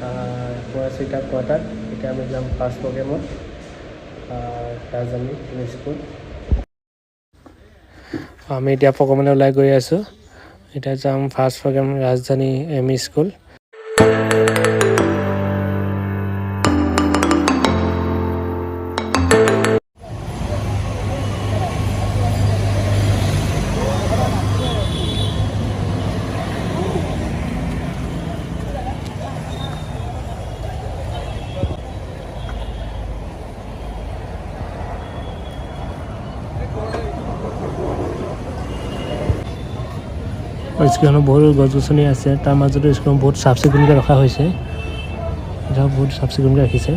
মই আছোঁ এতিয়া কোৱাৰ্টাৰ। এতিয়া আমি যাম ফাৰ্ষ্ট প্ৰগ্ৰেমত ৰাজধানী স্কুল। আমি এতিয়া প্ৰগ্ৰেমলৈ ওলাই গৈ আছোঁ। এতিয়া যাম ফাৰ্ষ্ট প্ৰগ্ৰেম ৰাজধানী এম ই স্কুল। স্কুলখনত বহুত গছ গছনি আছে, তাৰ মাজতো স্কুলখন বহুত চাফ চিকুণকৈ ৰখা হৈছে। এতিয়া বহুত চাফ চিকুণকৈ ৰাখিছে।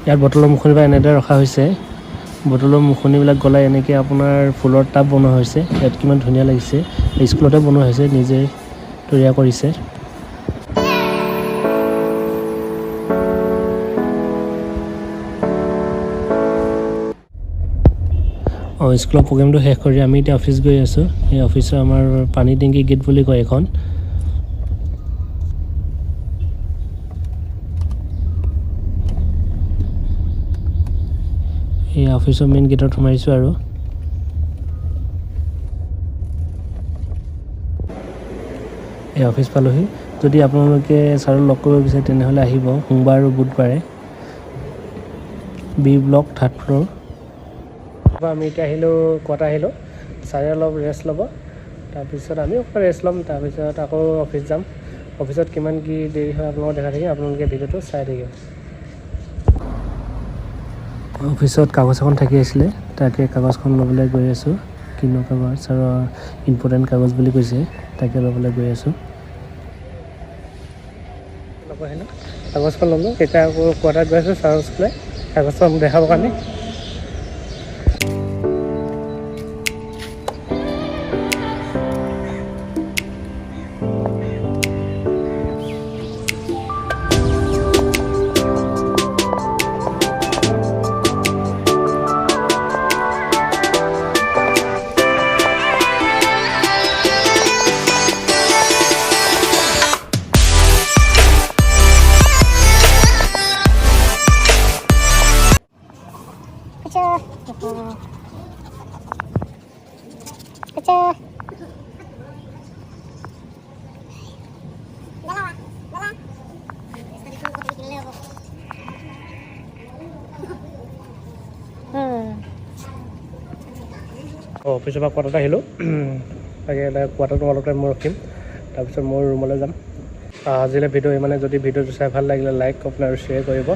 ইয়াত বটলৰ মুখনিবিলাক এনেদৰে ৰখা হৈছে। বটলৰ মুখনিবিলাক গলাই এনেকৈ আপোনাৰ ফুলৰ টাব বনোৱা হৈছে। ইয়াত কিমান ধুনীয়া লাগিছে। স্কুলতে বনোৱা হৈছে, নিজে তৈয়াৰ কৰিছে। স্কুলৰ প্ৰগ্ৰেমটো শেষ কৰি আমি এতিয়া অফিচ গৈ আছোঁ। এই অফিচৰ আমাৰ পানী টেংকি গেট বুলি কয় এখন। এই অফিচৰ মেইন গেটত সোমাইছোঁ আৰু এই অফিচ পালোহি। যদি আপোনালোকে ছাৰক লগ কৰিব বিচাৰে তেনেহ'লে আহিব সোমবাৰ আৰু বুধবাৰে। B block 3rd floor. আমি এতিয়া কোৱাৰ্টাৰ আহিলোঁ। ছাৰে অলপ ৰেষ্ট ল'ব, তাৰপিছত আমি অকণমান ৰেষ্ট ল'ম, তাৰপিছত আকৌ অফিচ যাম। অফিচত কিমান কি দেৰি হয় আপোনালোকক দেখাই থাকিম, আপোনালোকে ভিডিঅ'টো চাই থাকিব। অফিচত কাগজ এখন থাকি আছিলে, তাকে কাগজখন ল'বলৈ গৈ আছোঁ। কিনো কাগজ, ছাৰৰ ইম্পৰ্টেণ্ট কাগজ বুলি কৈছে, তাকে ল'বলৈ গৈ আছোঁ। কাগজখন ল'লোঁ, এতিয়া আকৌ কোৱাৰ্টাৰত গৈ আছোঁ ছাৰৰ স্কুললৈ কাগজখন দেখাবৰ কাৰণে। অফিচৰ পৰা কোৱাৰ্টাৰত আহিলোঁ। তাকে কোৱাৰ্টাৰত অলপ টাইম মই ৰখিম, তাৰপিছত মই ৰুমলৈ যাম। আজিলৈ ভিডিঅ' ইমানে। যদি ভিডিঅ'টো চাই ভাল লাগিলে লাইক, কমেণ্ট আৰু শ্বেয়াৰ কৰিব।